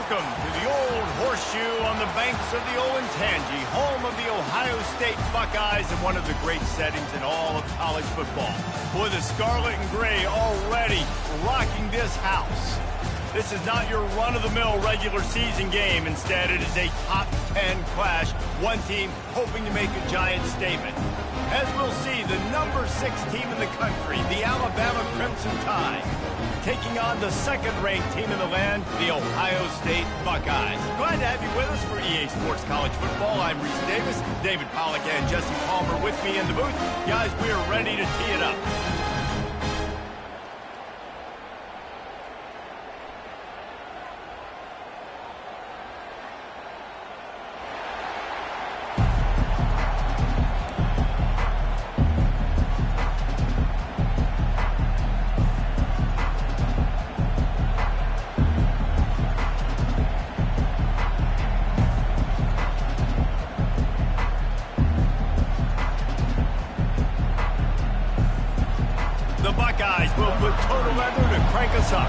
Welcome to the old horseshoe on the banks of the Olentangy, home of the Ohio State Buckeyes and one of the great settings in all of college football. Boy, the scarlet and gray already rocking this house. This is not your run-of-the-mill regular season game. Instead, it is a top 10 clash, one team hoping to make a giant statement. As we'll see, the number 6 team in the country, the Alabama Crimson Tide, taking on the second-ranked team in the land, the Ohio State Buckeyes. Glad to have you with us for EA Sports College Football. I'm Reese Davis, David Pollack and Jesse Palmer with me in the booth. Guys, we are ready to tee it up. The Buckeyes will put total leather to crank us up.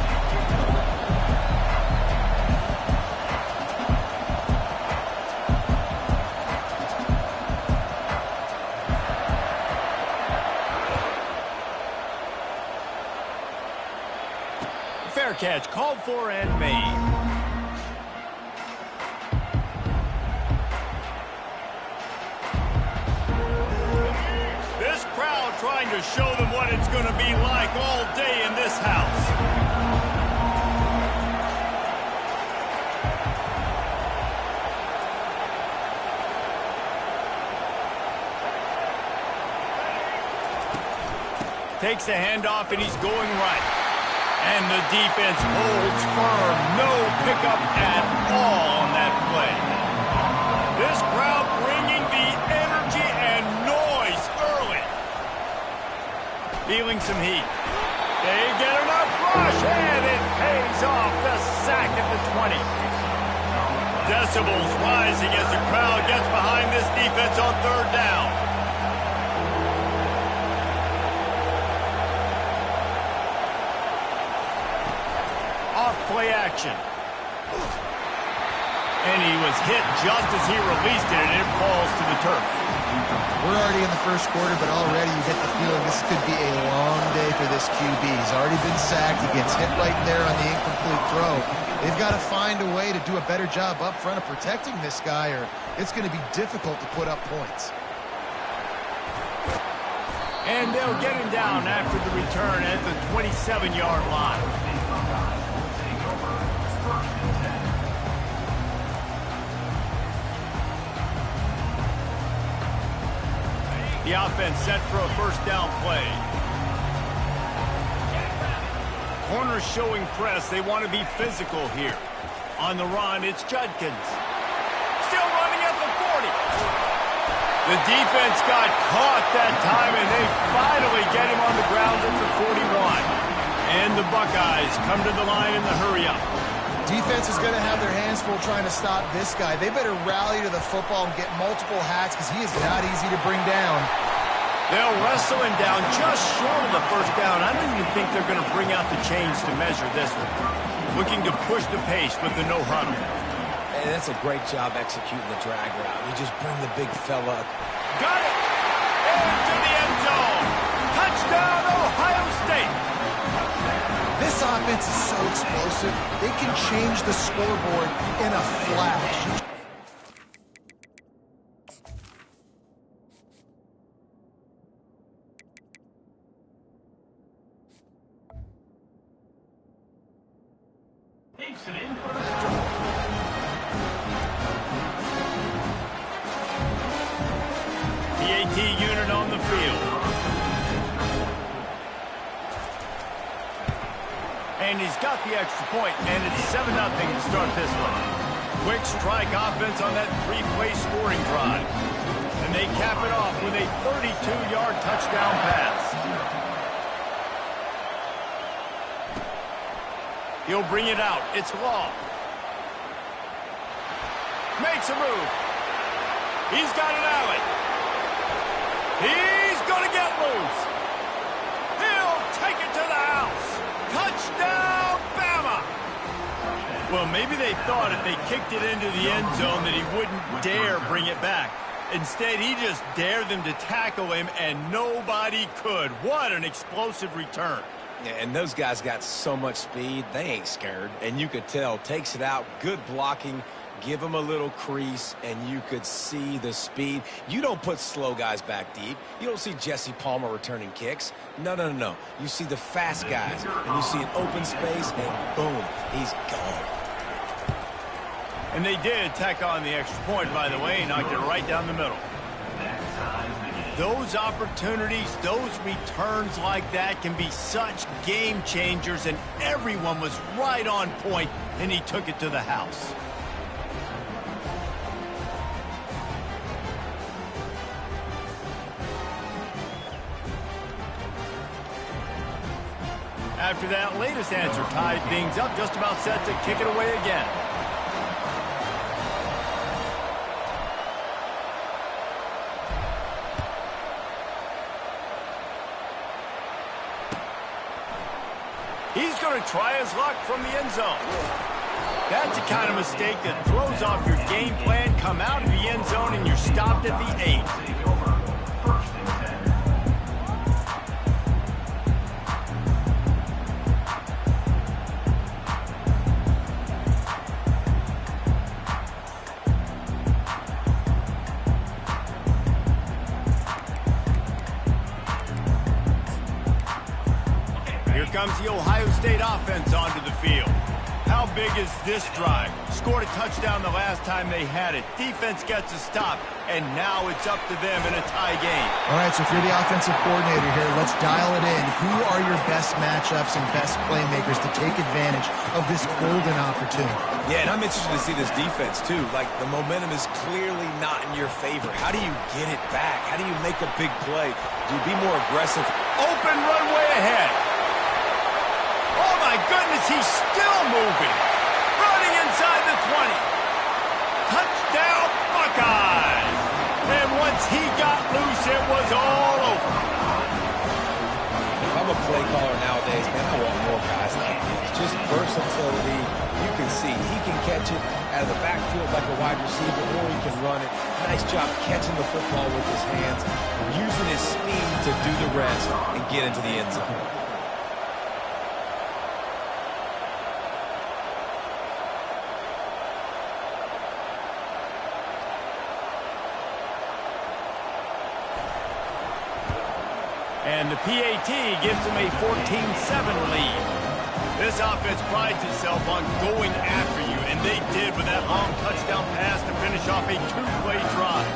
Fair catch, called for and made. Trying to show them what it's going to be like all day in this house. Takes the handoff and he's going right. And the defense holds firm. No pickup at all on that play. This crowd bringing the energy and noise early. Feeling some heat. They get enough rush, and it pays off. The sack at the 20. Decibels rising as the crowd gets behind this defense on third down. Off play action. And he was hit just as he released it, and it falls to the turf. We're already in the first quarter, but already you get the feeling this could be a long day for this QB. He's already been sacked. He gets hit right there on the incomplete throw. They've got to find a way to do a better job up front of protecting this guy, or it's going to be difficult to put up points. And they'll get him down after the return at the 27-yard line. The offense set for a first down play. Corners showing press. They want to be physical here. On the run, it's Judkins. Still running at the 40. The defense got caught that time, and they finally get him on the ground at the 41. And the Buckeyes come to the line in the hurry-up. Defense is going to have their hands full trying to stop this guy. They better rally to the football and get multiple hats because he is not easy to bring down. They'll wrestle him down just short of the first down. I don't even think they're going to bring out the chains to measure this one. Looking to push the pace with the no-huddle. Hey, that's a great job executing the drag route. You just bring the big fella up. Got it! Into the end zone. Touchdown, Ohio State. This offense is so explosive, they can change the scoreboard in a flash. Takes it in for the strike. The AT unit on the field. And he's got the extra point, and it's 7-0 to start this one. Quick strike offense on that 3-play scoring drive. And they cap it off with a 32-yard touchdown pass. He'll bring it out. It's Law. Makes a move. He's got an alley. He's going to get loose. He'll take it to the house. Touchdown, Bama! Well, maybe they thought if they kicked it into the end zone that he wouldn't dare bring it back. Instead, he just dared them to tackle him, and nobody could. What an explosive return. Yeah, and those guys got so much speed, they ain't scared. And you could tell, takes it out, good blocking, give him a little crease, and you could see the speed. You don't put slow guys back deep. You don't see Jesse Palmer returning kicks. No, no, no, no. You see the fast guys, and you see an open space, and boom, he's gone. And they did tack on the extra point, by the way, knocked it right down the middle. Those opportunities, those returns like that can be such game changers, and everyone was right on point, and he took it to the house. After that latest answer tied things up, just about set to kick it away again. He's going to try his luck from the end zone. That's the kind of mistake that throws off your game plan. Come out of the end zone and you're stopped at the 8. Comes the Ohio State offense onto the field. How big is this drive? Scored a touchdown the last time they had it. Defense gets a stop, and now it's up to them in a tie game. All right, so if you're the offensive coordinator here, let's dial it in. Who are your best matchups and best playmakers to take advantage of this golden opportunity? Yeah, and I'm interested to see this defense, too. Like, the momentum is clearly not in your favor. How do you get it back? How do you make a big play? Do you be more aggressive? Open runway ahead. Oh, my goodness, he's still moving. Running inside the 20. Touchdown, Buckeyes. And once he got loose, it was all over. If I'm a play caller nowadays, man, I want more guys like this. Just versatility. You can see he can catch it out of the backfield like a wide receiver, or he can run it. Nice job catching the football with his hands, using his speed to do the rest and get into the end zone. And the PAT gives them a 14-7 lead. This offense prides itself on going after you, and they did with that long touchdown pass to finish off a two-play drive.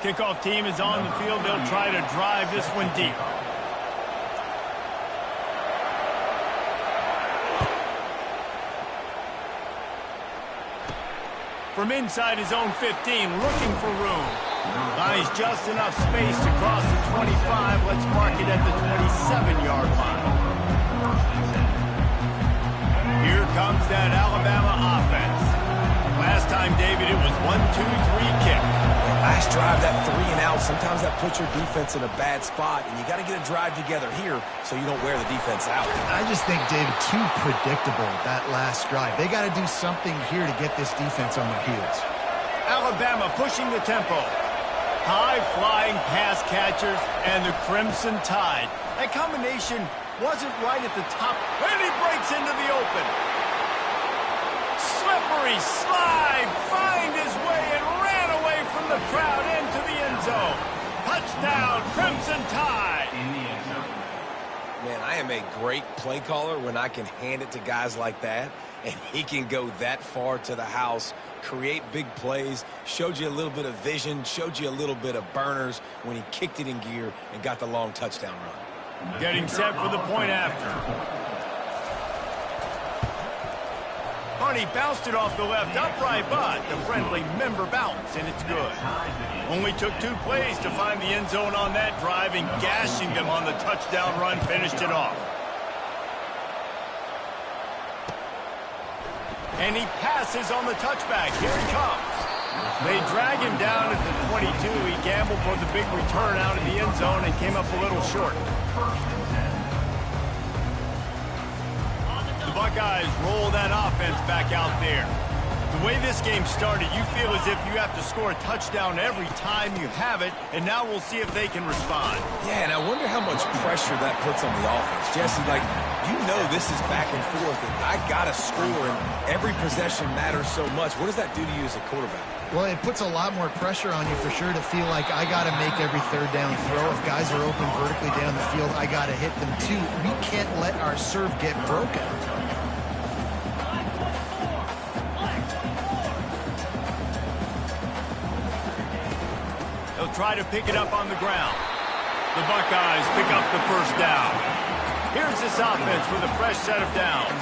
Kickoff team is on the field. They'll try to drive this one deep. From inside his own 15, looking for room. Buys just enough space to cross the 25. Let's mark it at the 27-yard line. Here comes that Alabama offense. Last time, David, it was 1-2-3 kick. Last drive, that 3 and out, sometimes that puts your defense in a bad spot, and you got to get a drive together here so you don't wear the defense out. I just think, David, too predictable, that last drive. They got to do something here to get this defense on their heels. Alabama pushing the tempo. High-flying pass catchers and the Crimson Tide. That combination wasn't right at the top, and he breaks into the open. Slippery slide, find his way and ran away from the crowd into the end zone. Touchdown, Crimson Tide. Man, I am a great play caller when I can hand it to guys like that, and he can go that far to the house, create big plays, showed you a little bit of vision, showed you a little bit of burners when he kicked it in gear and got the long touchdown run. Getting set for the point after. He bounced it off the left upright, but the friendly member bounce, and it's good. Only took 2 plays to find the end zone on that drive, and gashing them on the touchdown run finished it off. And he passes on the touchback. Here he comes. They drag him down at the 22. He gambled for the big return out of the end zone and came up a little short. The Buckeyes roll that offense back out there. The way this game started, you feel as if you have to score a touchdown every time you have it, and now we'll see if they can respond. Yeah, and I wonder how much pressure that puts on the offense. Jesse, like, you know this is back and forth, and I got to score, and every possession matters so much. What does that do to you as a quarterback? Well, it puts a lot more pressure on you for sure to feel like I got to make every third down throw. If guys are open vertically down the field, I got to hit them too. We can't let our serve get broken. They'll try to pick it up on the ground. The Buckeyes pick up the first down. Here's this offense with a fresh set of downs.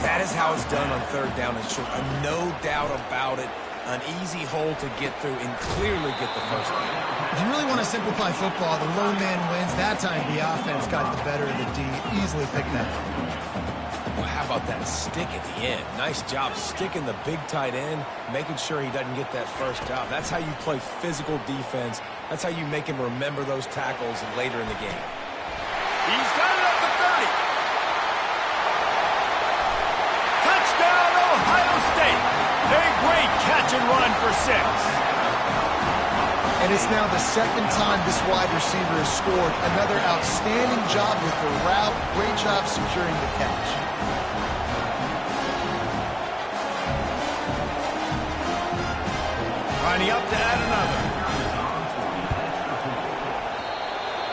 That is how it's done on third down and short. No doubt about it. An easy hole to get through and clearly get the first down. If you really want to simplify football, the lone man wins. That time the offense got the better of the D. Easily picked that up. Well, how about that stick at the end? Nice job sticking the big tight end, making sure he doesn't get that first down. That's how you play physical defense. That's how you make him remember those tackles later in the game. He's got it up to 30. Touchdown, Ohio State. A great catch and run for 6. And it's now the second time this wide receiver has scored. Another outstanding job with the route. Great job securing the catch. Lining up to add another.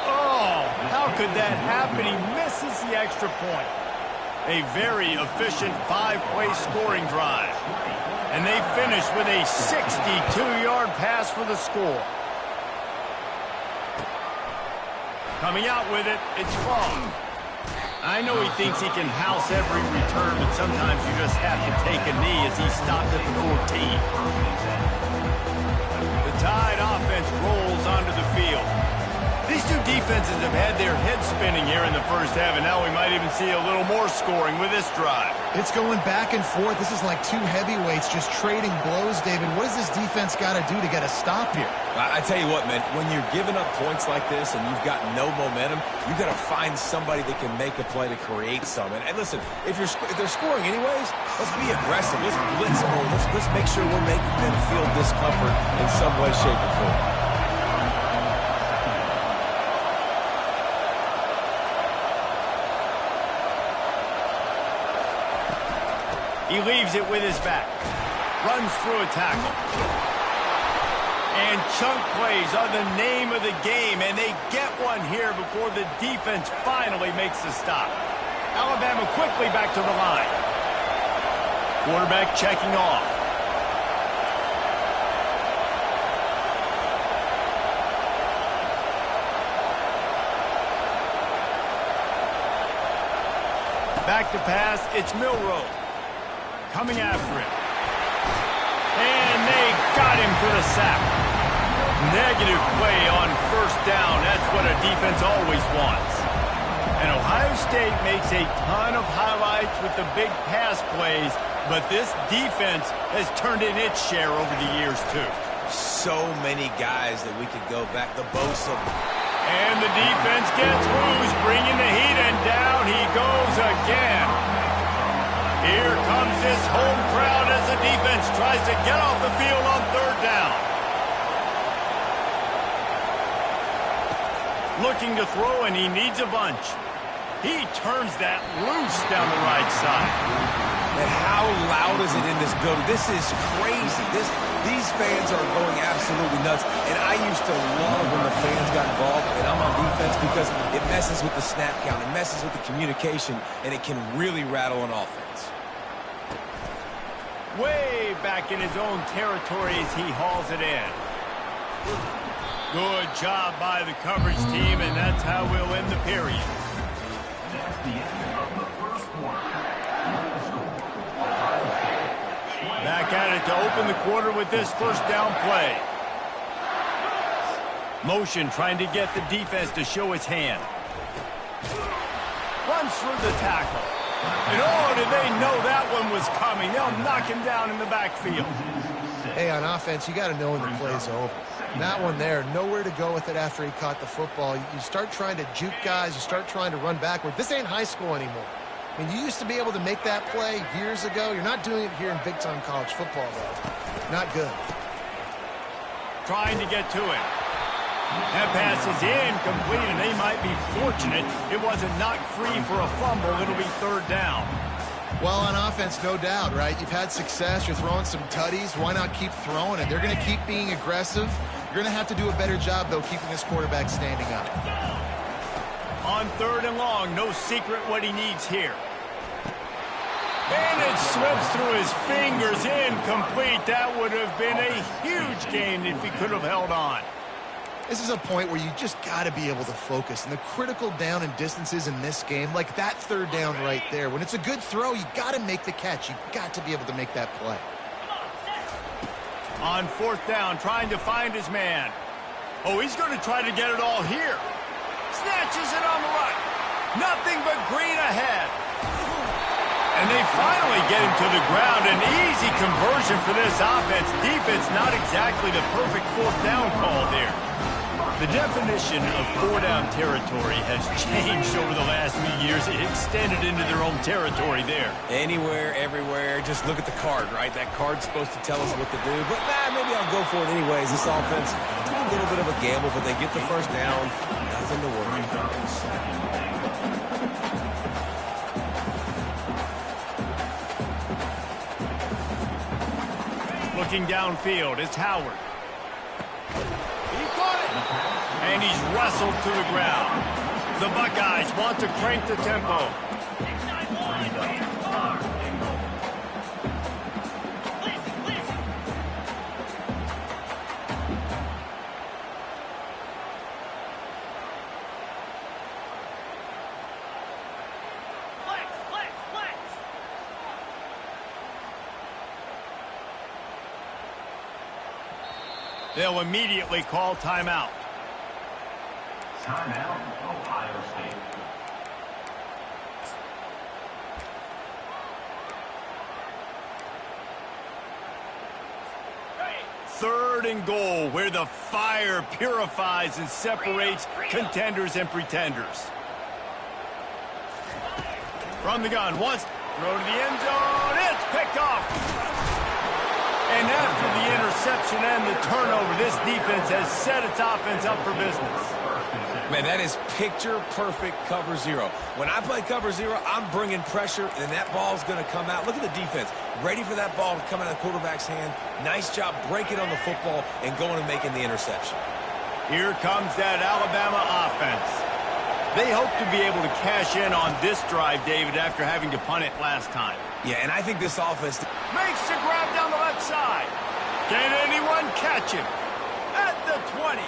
Oh, how could that happen? He misses the extra point. A very efficient 5-play scoring drive. And they finish with a 62-yard pass for the score. Coming out with it, it's Long. I know he thinks he can house every return, but sometimes you just have to take a knee as he stopped at the 14. The Tide offense rolls onto the field. These two defenses have had their heads spinning here in the first half, and now we might even see a little more scoring with this drive. It's going back and forth. This is like two heavyweights just trading blows, David. What does this defense got to do to get a stop here? I tell you what, man, when you're giving up points like this and you've got no momentum, you've got to find somebody that can make a play to create some. And listen, if they're scoring anyways, let's be aggressive. Let's blitz more. Let's make sure we're making them feel discomfort in some way, shape, or form. He leaves it with his back. Runs through a tackle. And chunk plays are the name of the game, and they get one here before the defense finally makes the stop. Alabama quickly back to the line. Quarterback checking off. Back to pass, it's Milroe. Coming after him. And they got him for the sack. Negative play on first down. That's what a defense always wants. And Ohio State makes a ton of highlights with the big pass plays, but this defense has turned in its share over the years, too. So many guys that we could go back. The Bosa. And the defense gets loose, bringing the heat, and down he goes again. Here comes this home crowd as the defense tries to get off the field on third down. Looking to throw, and he needs a bunch. He turns that loose down the right side. And how loud is it in this building? This is crazy. These fans are going absolutely nuts. And I used to love when the fans got involved, and I'm on defense because it messes with the snap count. It messes with the communication, and it can really rattle an offense. Way back in his own territory as he hauls it in. Good job by the coverage team, and that's how we'll end the period. That's the end of the first quarter. Back at it to open the quarter with this first down play. Motion trying to get the defense to show its hand. Runs through the tackle. And oh, did they know that one was coming. They'll knock him down in the backfield. Hey, on offense, you got to know when the play's over. That one there, nowhere to go with it after he caught the football. You start trying to juke guys. You start trying to run backward. This ain't high school anymore. I mean, you used to be able to make that play years ago. You're not doing it here in big-time college football, though. Not good. Trying to get to it. That pass is incomplete, and they might be fortunate it wasn't knocked free for a fumble. It'll be third down. Well, on offense, no doubt, right? You've had success. You're throwing some tutties. Why not keep throwing it? They're going to keep being aggressive. You're going to have to do a better job, though, keeping this quarterback standing up. On third and long, no secret what he needs here. And it slips through his fingers, incomplete. That would have been a huge gain if he could have held on. This is a point where you just got to be able to focus. And the critical down and distances in this game, like that third down right there, when it's a good throw, you got to make the catch. You got to be able to make that play. On fourth down, trying to find his man. Oh, he's going to try to get it all here. Snatches it on the right. Nothing but green ahead. And they finally get him to the ground. An easy conversion for this offense. Defense, not exactly the perfect fourth down call there. The definition of four-down territory has changed over the last few years. It extended into their own territory there. Anywhere, everywhere. Just look at the card, right? That card's supposed to tell us what to do. But, maybe I'll go for it anyways. This offense, a little bit of a gamble, but they get the first down. Nothing to worry about. Looking downfield, it's Howard. He caught it. And he's wrestled to the ground. The Buckeyes want to crank the tempo. They'll immediately call timeout. Timeout, Ohio State. Third and goal, where the fire purifies and separates contenders and pretenders. From the gun, once, throw to the end zone, it's picked off. And after the interception and the turnover, this defense has set its offense up for business. Man, that is picture-perfect cover zero. When I play cover zero, I'm bringing pressure, and that ball's going to come out. Look at the defense. Ready for that ball to come out of the quarterback's hand. Nice job breaking on the football and going and making the interception. Here comes that Alabama offense. They hope to be able to cash in on this drive, David, after having to punt it last time. Yeah, and I think this offense makes the grab down the left side. Can anyone catch him? At the 20.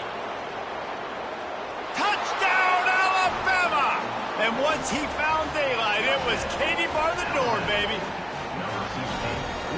Touchdown, Alabama! And once he found daylight, it was Katie bar the door, baby.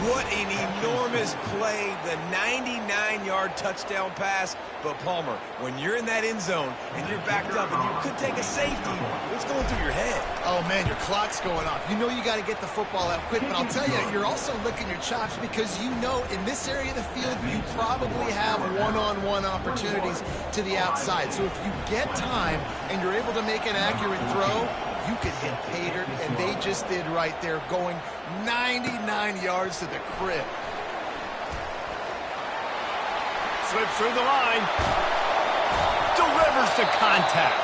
What an enormous play, the 99-yard touchdown pass. But, Palmer, when you're in that end zone and you're backed up and you could take a safety, what's going through your head? Oh, man, your clock's going off. You know you got to get the football out quick, but I'll tell you, you're also licking your chops because you know in this area of the field you probably have one-on-one opportunities to the outside. So if you get time and you're able to make an accurate throw, you could hit Pater, and they just did right there, going 99 yards to the crib. Slips through the line. Delivers the contact.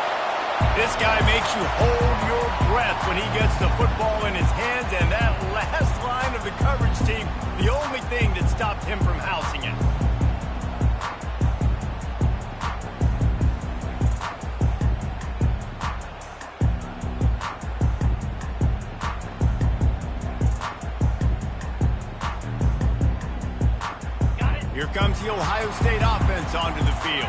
This guy makes you hold your breath when he gets the football in his hands, and that last line of the coverage team, the only thing that stopped him from housing it. Here comes the Ohio State offense onto the field.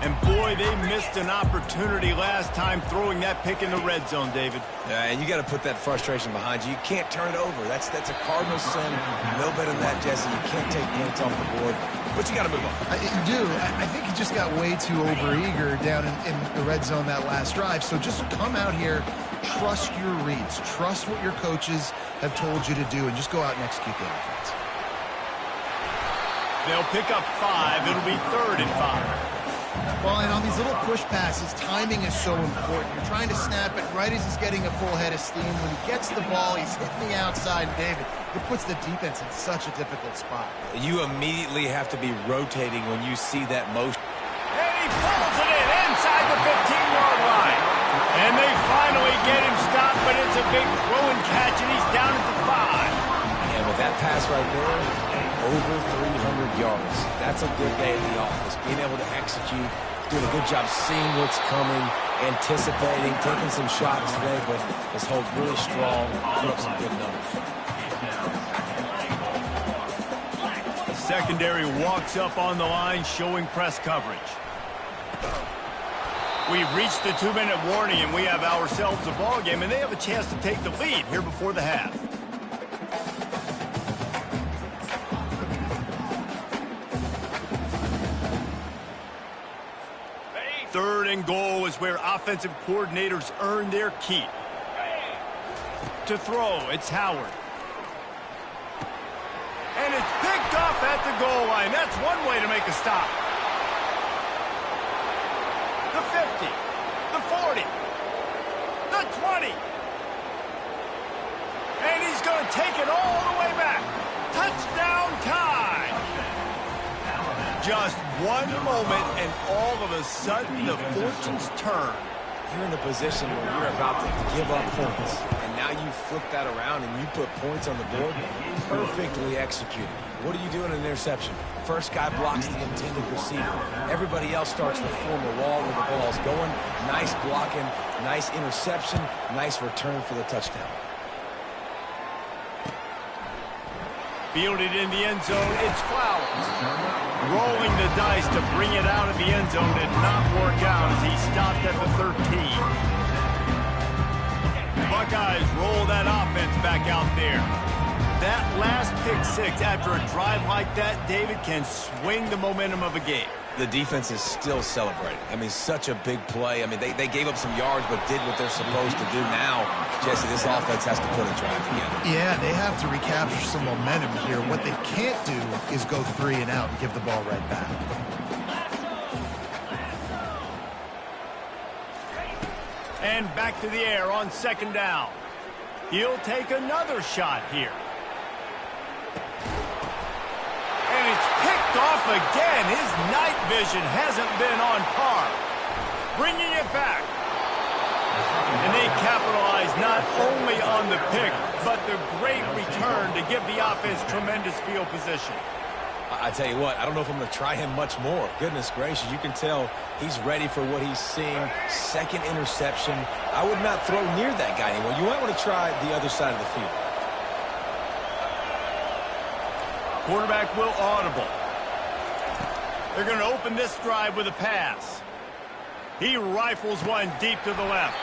And boy, they missed an opportunity last time throwing that pick in the red zone, David. Yeah, and you got to put that frustration behind you. You can't turn it over. That's a cardinal sin. No better than that, Jesse. You can't take points off the board, but you got to move on. You do. I think he just got way too overeager down in the red zone that last drive. So just come out here, trust your reads. Trust what your coaches have told you to do, and just go out and execute the offense. They'll pick up 5. It'll be 3rd and 5. Well, and on these little push passes, timing is so important. You're trying to snap it right as he's getting a full head of steam. When he gets the ball, he's hitting the outside, and David, it puts the defense in such a difficult spot. You immediately have to be rotating when you see that motion. And he pulls it in inside the 15-yard line. And they finally get him stopped, but it's a big throw and catch, and he's down at the 5. And with that pass right there, over 300 yards. That's a good day at the office. Being able to execute, doing a good job seeing what's coming, anticipating, taking some shots today, but this hold really strong, put up some good numbers. The secondary walks up on the line, showing press coverage. We've reached the 2-minute warning, and we have ourselves a ball game, and they have a chance to take the lead here before the half. Third and goal is where offensive coordinators earn their keep. To throw, it's Howard. And it's picked off at the goal line. That's one way to make a stop. The 50, the 40, the 20. And he's going to take it all the way back. Touchdown time. Just one moment, and all of a sudden, the fortunes turn. You're in a position where you're about to give up points, and now you flip that around and you put points on the board. Perfectly executed. What do you do in an interception? First guy blocks the intended receiver. Everybody else starts to form a wall where the ball's going. Nice blocking, nice interception, nice return for the touchdown. Fielded in the end zone, it's Flowers. Rolling the dice to bring it out of the end zone did not work out as he stopped at the 13. Buckeyes roll that offense back out there. That last pick 6 after a drive like that, David, can swing the momentum of a game. The defense is still celebrating. I mean, such a big play. I mean, they gave up some yards but did what they're supposed to do. Now, Jesse, this offense has to put a drive together. Yeah, they have to recapture some momentum here. What they can't do is go 3 and out and give the ball right back. And back to the air on 2nd down. He'll take another shot here. And it's picked off again. His night vision hasn't been on par. Bringing it back. And they capitalize not only on the pick, but the great return to give the offense tremendous field position. I tell you what, I don't know if I'm going to try him much more. Goodness gracious, you can tell he's ready for what he's seeing. 2nd interception. I would not throw near that guy anymore. You might want to try the other side of the field. Quarterback will audible. They're going to open this drive with a pass. He rifles one deep to the left.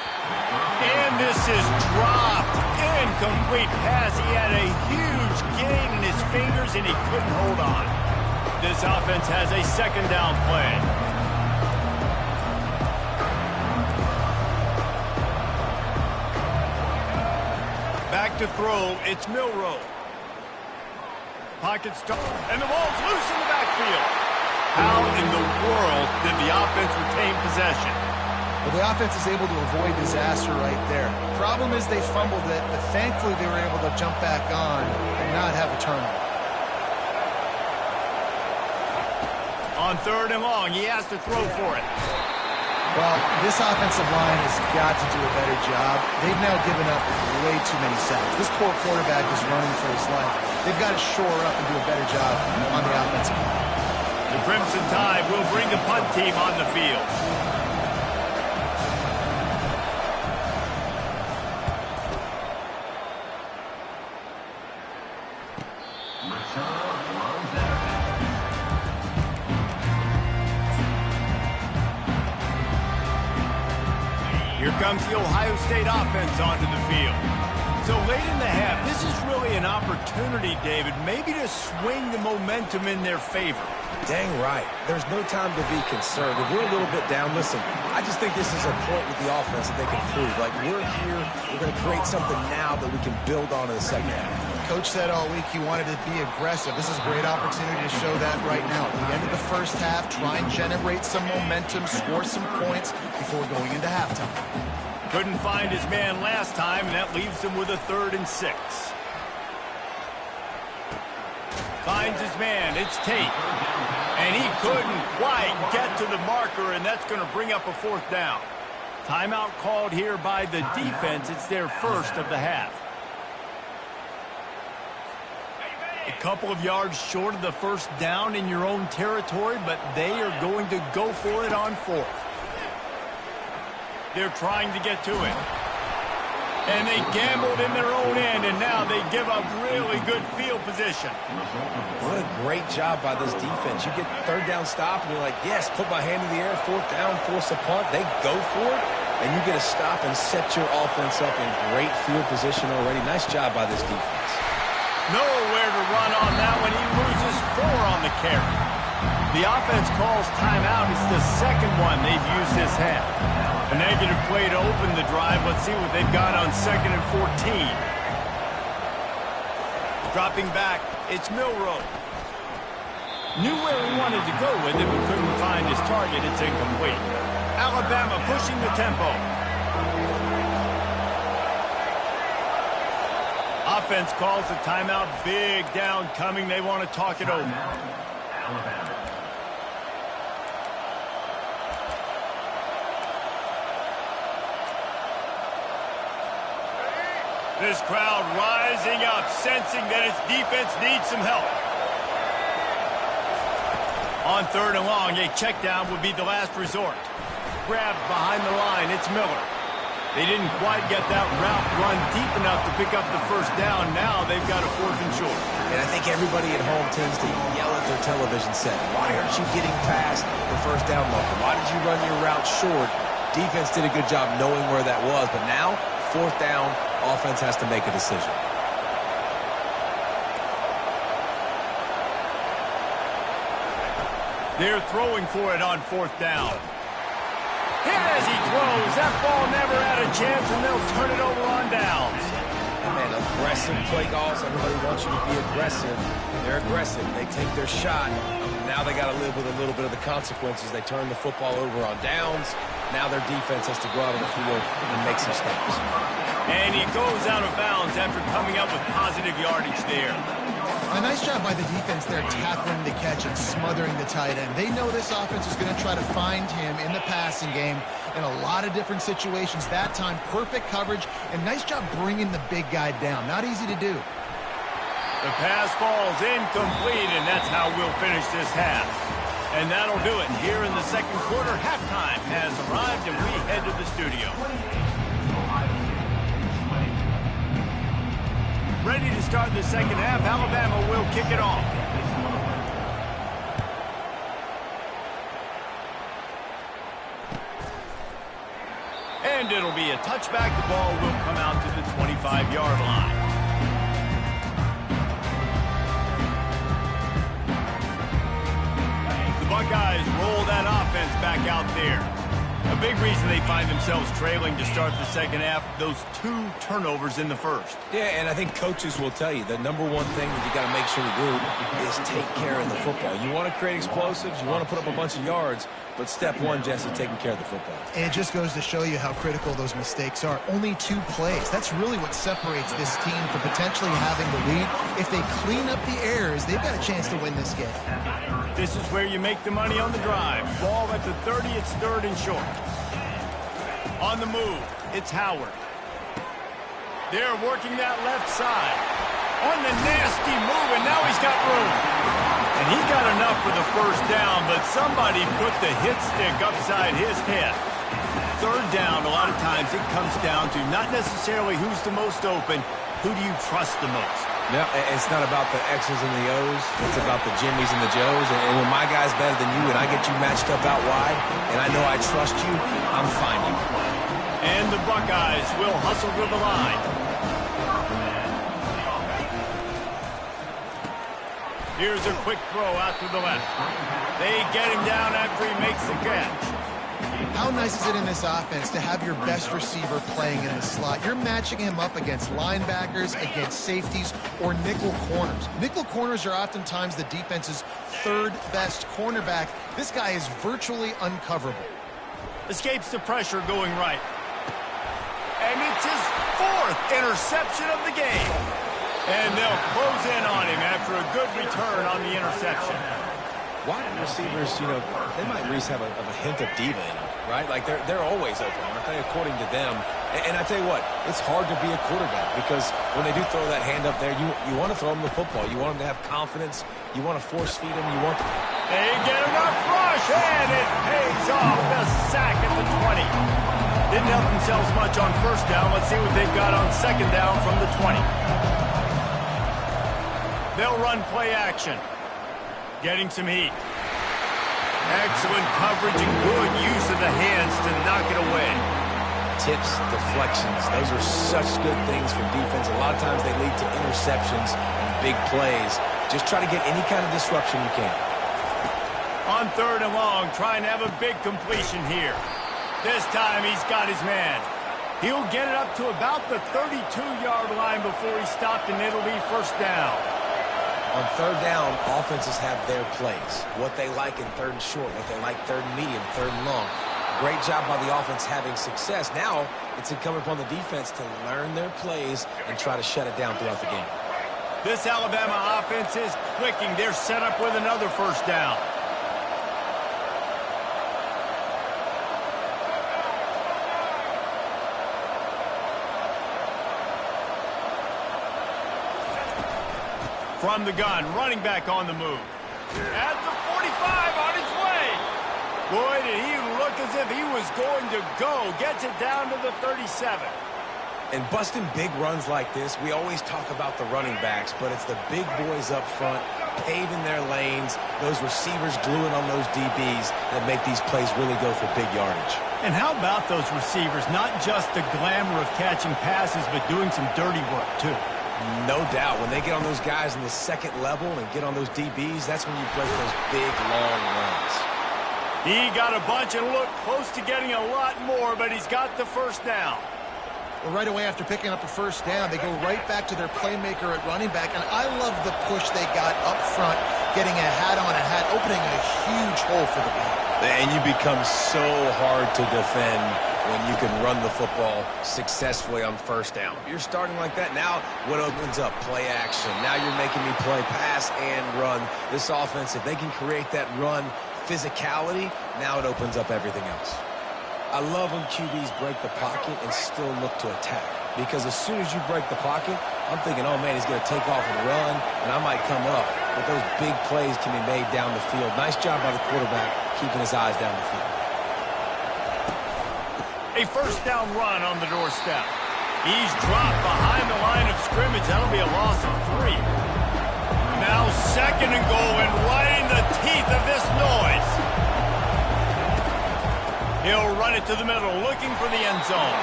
And this is dropped. Incomplete pass. He had a huge gain in his fingers, and he couldn't hold on. This offense has a 2nd down play. Back to throw. It's Milroe. Pocket stop. And the ball's loose in the backfield. How in the world did the offense retain possession? Well, the offense is able to avoid disaster right there. Problem is they fumbled it, but thankfully they were able to jump back on and not have a turnover. On 3rd and long, he has to throw for it. Well, this offensive line has got to do a better job. They've now given up way too many sacks. This poor quarterback is running for his life. They've got to shore up and do a better job on the offensive line. The Crimson Tide will bring the punt team on the field. Here comes the Ohio State offense onto the field. So late in the half, this is really an opportunity, David, maybe to swing the momentum in their favor. Dang right. There's no time to be concerned. If we're a little bit down, listen, I just think this is a point with the offense that they can prove. Like, we're here, we're going to create something now that we can build on in the second half. Coach said all week he wanted to be aggressive. This is a great opportunity to show that right now. At the end of the first half, try and generate some momentum, score some points before going into halftime. Couldn't find his man last time, and that leaves him with a 3rd and 6. Finds his man. It's Tate. And he couldn't quite get to the marker, and that's going to bring up a 4th down. Timeout called here by the defense. It's their first of the half. A couple of yards short of the first down in your own territory, but they are going to go for it on 4th. They're trying to get to it. And they gambled in their own end, and now they give up really good field position. What a great job by this defense. You get 3rd down stop, and you're like, yes, put my hand in the air, 4th down, force a punt. They go for it, and you get a stop and set your offense up in great field position already. Nice job by this defense. Nowhere to run on that one. He loses 4 on the carry. The offense calls timeout. It's the second one they've used this half. A negative play to open the drive. Let's see what they've got on 2nd and 14. Dropping back, it's Milroe. Knew where he wanted to go with it, but couldn't find his target. It's incomplete. Alabama pushing the tempo. Offense calls a timeout. Big down coming. They want to talk it over. Alabama. This crowd rising up, sensing that its defense needs some help. On 3rd and long, a check down would be the last resort. Grabbed behind the line, it's Miller. They didn't quite get that route run deep enough to pick up the first down. Now they've got a 4th and short. And I think everybody at home tends to yell at their television set. Why aren't you getting past the first down marker? Why did you run your route short? Defense did a good job knowing where that was, but now, 4th down, offense has to make a decision. They're throwing for it on 4th down. Hit as he throws. That ball never had a chance, and they'll turn it over on downs. Man, aggressive play calls. Everybody wants you to be aggressive. They're aggressive. They take their shot. Now they got to live with a little bit of the consequences. They turn the football over on downs. Now their defense has to go out on the field and make some stops. And he goes out of bounds after coming up with positive yardage there. A nice job by the defense there, tackling the catch and smothering the tight end. They know this offense is going to try to find him in the passing game in a lot of different situations. That time, perfect coverage, and nice job bringing the big guy down. Not easy to do. The pass falls incomplete, and that's how we'll finish this half. And that'll do it. Here in the second quarter, halftime has arrived, and we head to the studio. Ready to start the second half. Alabama will kick it off. And it'll be a touchback. The ball will come out to the 25-yard line. The Buckeyes roll that offense back out there. A big reason they find themselves trailing to start the second half, those 2 turnovers in the first. Yeah, and I think coaches will tell you the number one thing that you got to make sure to do is take care of the football. You want to create explosives, you want to put up a bunch of yards, but step one, Jesse, taking care of the football. And it just goes to show you how critical those mistakes are. Only 2 plays. That's really what separates this team from potentially having the lead. If they clean up the errors, they've got a chance to win this game. This is where you make the money on the drive. Ball at the 30, it's 3rd and short. On the move, it's Howard. They're working that left side. On the nasty move, and now he's got room. And he got enough for the first down, but somebody put the hit stick upside his head. 3rd down, a lot of times it comes down to not necessarily who's the most open, who do you trust the most? No, it's not about the X's and the O's. It's about the Jimmies and the Joes. And when my guy's better than you and I get you matched up out wide, and I know I trust you, I'm finding you. And the Buckeyes will hustle to the line. Here's a quick throw out to the left. They get him down after he makes the catch. How nice is it in this offense to have your best receiver playing in the slot? You're matching him up against linebackers, against safeties, or nickel corners. Nickel corners are oftentimes the defense's third best cornerback. This guy is virtually uncoverable. Escapes the pressure going right. And it's his 4th interception of the game. And they'll close in on him after a good return on the interception. Wide receivers, they might at least have a hint of diva in them, right? Like they're always open, aren't they, according to them? And I tell you what, it's hard to be a quarterback because when they do throw that hand up there, you want to throw them the football. You want them to have confidence. You want to force feed them. They get enough rush, and it pays off. The sack at the 20. Didn't help themselves much on first down. Let's see what they've got on second down from the 20. They'll run play action. Getting some heat. Excellent coverage and good use of the hands to knock it away. Tips, deflections, those are such good things for defense. A lot of times they lead to interceptions and big plays. Just try to get any kind of disruption you can. On 3rd and long, trying to have a big completion here. This time he's got his man. He'll get it up to about the 32-yard line before he stopped, and it'll be first down. On 3rd down, offenses have their plays. What they like in 3rd and short, what they like 3rd and medium, 3rd and long. Great job by the offense having success. Now it's incumbent upon the defense to learn their plays and try to shut it down throughout the game. This Alabama offense is clicking. They're set up with another first down. From the gun, running back on the move. At the 45, on his way. Boy, did he look as if he was going to go. Gets it down to the 37. And busting big runs like this, we always talk about the running backs, but it's the big boys up front, paving their lanes, those receivers gluing on those DBs that make these plays really go for big yardage. And how about those receivers? Not just the glamour of catching passes, but doing some dirty work, too. No doubt. When they get on those guys in the second level and get on those DBs, that's when you break those big, long runs. He got a bunch and looked close to getting a lot more, but he's got the first down. Well, right away after picking up a first down, they go right back to their playmaker at running back, and I love the push they got up front, getting a hat on a hat, opening a huge hole for the ball. And you become so hard to defend when you can run the football successfully on first down. You're starting like that. Now what opens up? Play action. Now you're making me play pass and run. This offense, if they can create that run physicality, now it opens up everything else. I love when QBs break the pocket and still look to attack. Because as soon as you break the pocket, I'm thinking, oh man, he's going to take off and run, and I might come up. But those big plays can be made down the field. Nice job by the quarterback keeping his eyes down the field. A first down run on the doorstep. He's dropped behind the line of scrimmage. That'll be a loss of 3. Now 2nd and goal, and right in the teeth of this noise. He'll run it to the middle, looking for the end zone.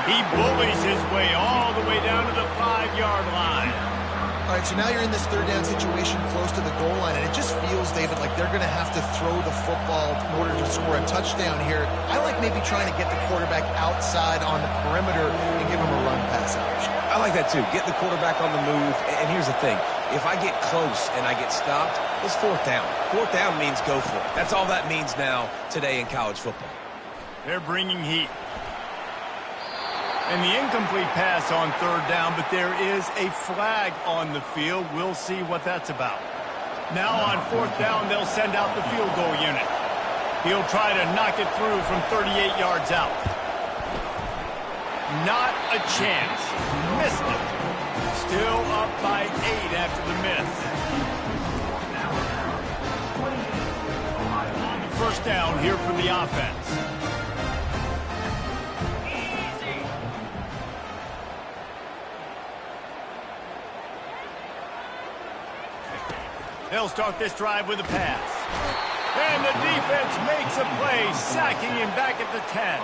He bullies his way all the way down to the 5-yard line. All right, so now you're in this 3rd down situation close to the goal line, and it just feels, David, like they're going to have to throw the football in order to score a touchdown here. I like maybe trying to get the quarterback outside on the perimeter and give him a run-pass option. I like that, too. Get the quarterback on the move. And here's the thing. If I get close and I get stopped, it's 4th down. 4th down means go for it. That's all that means now today in college football. They're bringing heat. And the incomplete pass on 3rd down, but there is a flag on the field. We'll see what that's about. Now on 4th down, they'll send out the field goal unit. He'll try to knock it through from 38 yards out. Not a chance. Missed it. Still up by 8 after the miss. First down here for the offense. They'll start this drive with a pass. And the defense makes a play, sacking him back at the 10.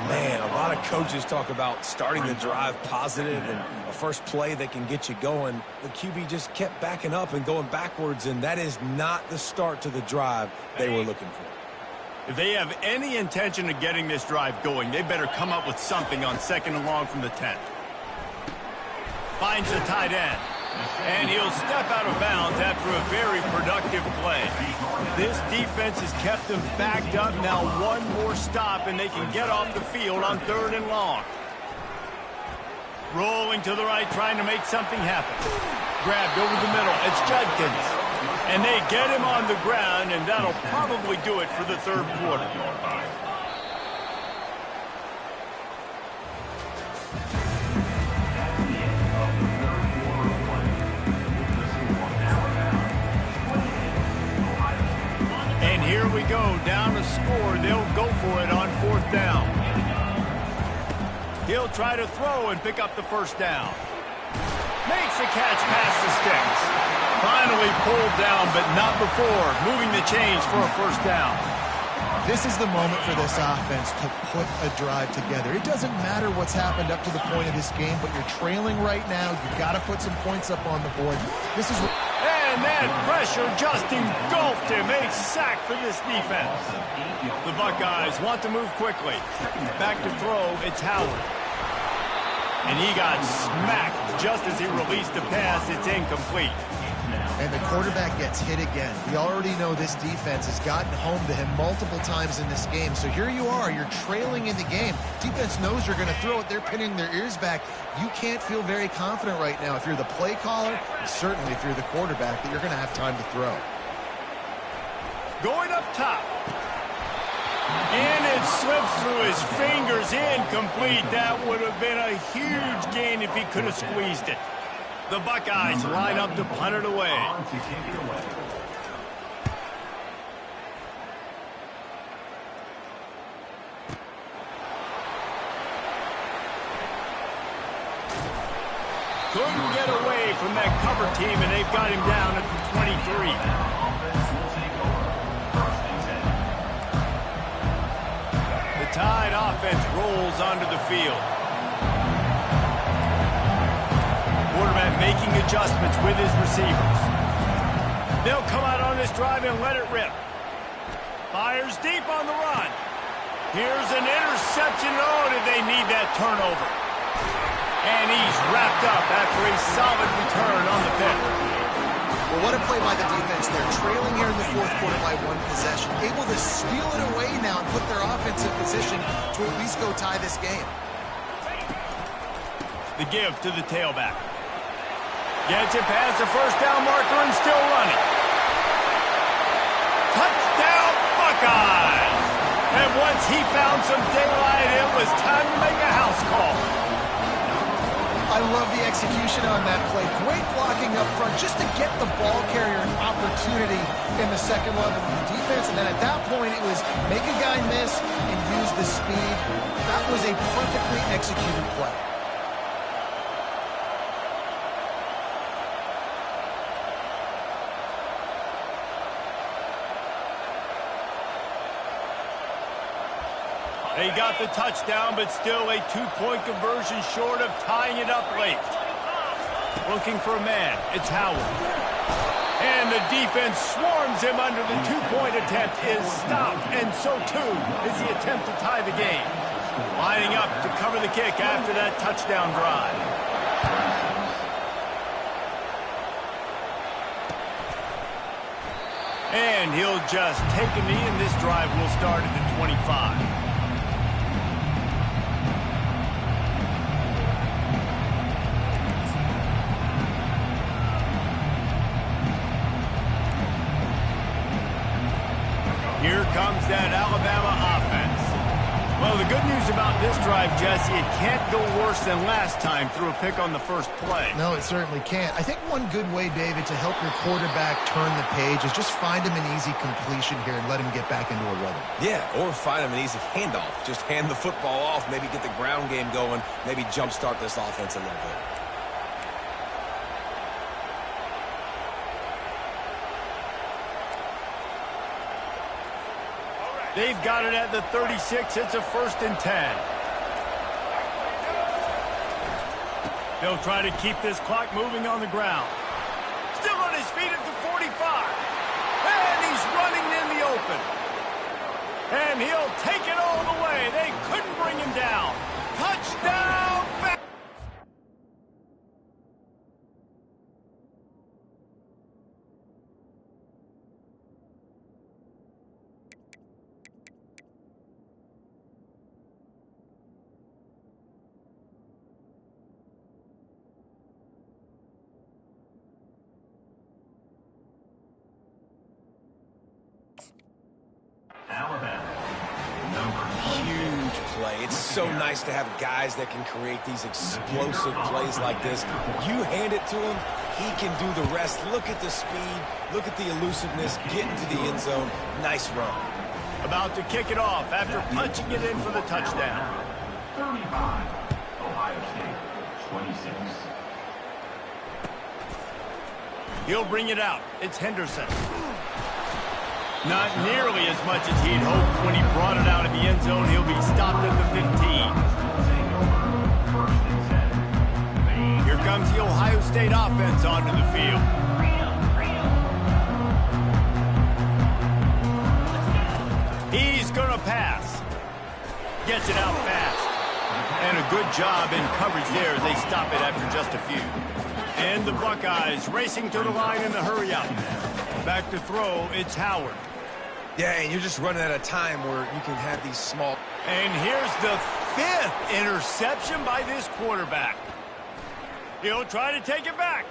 Man, a lot of coaches talk about starting the drive positive and a first play that can get you going. The QB just kept backing up and going backwards, and that is not the start to the drive they were looking for. If they have any intention of getting this drive going, they better come up with something on 2nd and long from the 10. Finds the tight end. And he'll step out of bounds after a very productive play. This defense has kept them backed up. Now one more stop, and they can get off the field on 3rd and long. Rolling to the right, trying to make something happen. Grabbed over the middle. It's Judkins. And they get him on the ground, and that'll probably do it for the 3rd quarter. And here we go, down to score. They'll go for it on 4th down. He'll try to throw and pick up the 1st down. Makes the catch past the sticks. Finally pulled down, but not before moving the chains for a 1st down. This is the moment for this offense to put a drive together. It doesn't matter what's happened up to the point of this game, but you're trailing right now. You've got to put some points up on the board. This is what... And that pressure just engulfed him. A sack for this defense. The Buckeyes want to move quickly. Back to throw, it's Howard. And he got smacked just as he released the pass. It's incomplete. And the quarterback gets hit again. We already know this defense has gotten home to him multiple times in this game. So here you are, you're trailing in the game. Defense knows you're going to throw it. They're pinning their ears back. You can't feel very confident right now if you're the play caller, and certainly if you're the quarterback, that you're going to have time to throw. Going up top. And it slips through his fingers, incomplete. That would have been a huge gain if he could have squeezed it. The Buckeyes line up to punt it away. Couldn't get away from that cover team, and they've got him down at the 23. The Tide offense rolls onto the field. Quarterback making adjustments with his receivers. They'll come out on this drive and let it rip. Fires deep on the run. Here's an interception. Oh, did they need that turnover? And he's wrapped up after a solid return on the pick. Well, what a play by the defense. They're trailing here in the 4th quarter by 1 possession. Able to steal it away now and put their offense in position to at least go tie this game. The give to the tailback. Gets it past the 1st down marker and still running. Touchdown, Buckeyes! And once he found some daylight, it was time to make a house call. I love the execution on that play. Great blocking up front just to get the ball carrier an opportunity in the 2nd level of the defense. And then at that point, it was make a guy miss and use the speed. That was a perfectly executed play. They got the touchdown, but still a 2-point conversion short of tying it up late. Looking for a man. It's Howard. And the defense swarms him under the 2-point attempt is stopped, and so too is the attempt to tie the game. Lining up to cover the kick after that touchdown drive. And he'll just take a knee, and this drive will start at the 25. Here comes that Alabama offense. Well, the good news about this drive, Jesse, it can't go worse than last time through a pick on the first play. No, it certainly can't. I think one good way, David, to help your quarterback turn the page is just find him an easy completion here and let him get back into a rhythm. Yeah, or find him an easy handoff. Just hand the football off, maybe get the ground game going, maybe jumpstart this offense a little bit. They've got it at the 36. It's a 1st and 10. They'll try to keep this clock moving on the ground. Still on his feet at the 45. And he's running in the open. And he'll take it all the way. They couldn't bring him down. Touchdown! Huge play. It's so nice to have guys that can create these explosive plays like this. You hand it to him, he can do the rest. Look at the speed. Look at the elusiveness. Get into the end zone. Nice run. About to kick it off after punching it in for the touchdown. 35, Ohio State, 26. He'll bring it out. It's Henderson. Not nearly as much as he'd hoped when he brought it out of the end zone. He'll be stopped at the 15. Here comes the Ohio State offense onto the field. He's going to pass. Gets it out fast. And a good job in coverage there as they stop it after just a few. And the Buckeyes racing to the line in the hurry up. Back to throw, it's Howard. Yeah, and you're just running out of time where you can have these small... And here's the 5th interception by this quarterback. He'll try to take it back.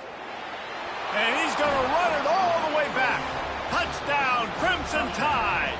And he's going to run it all the way back. Touchdown, Crimson Tide.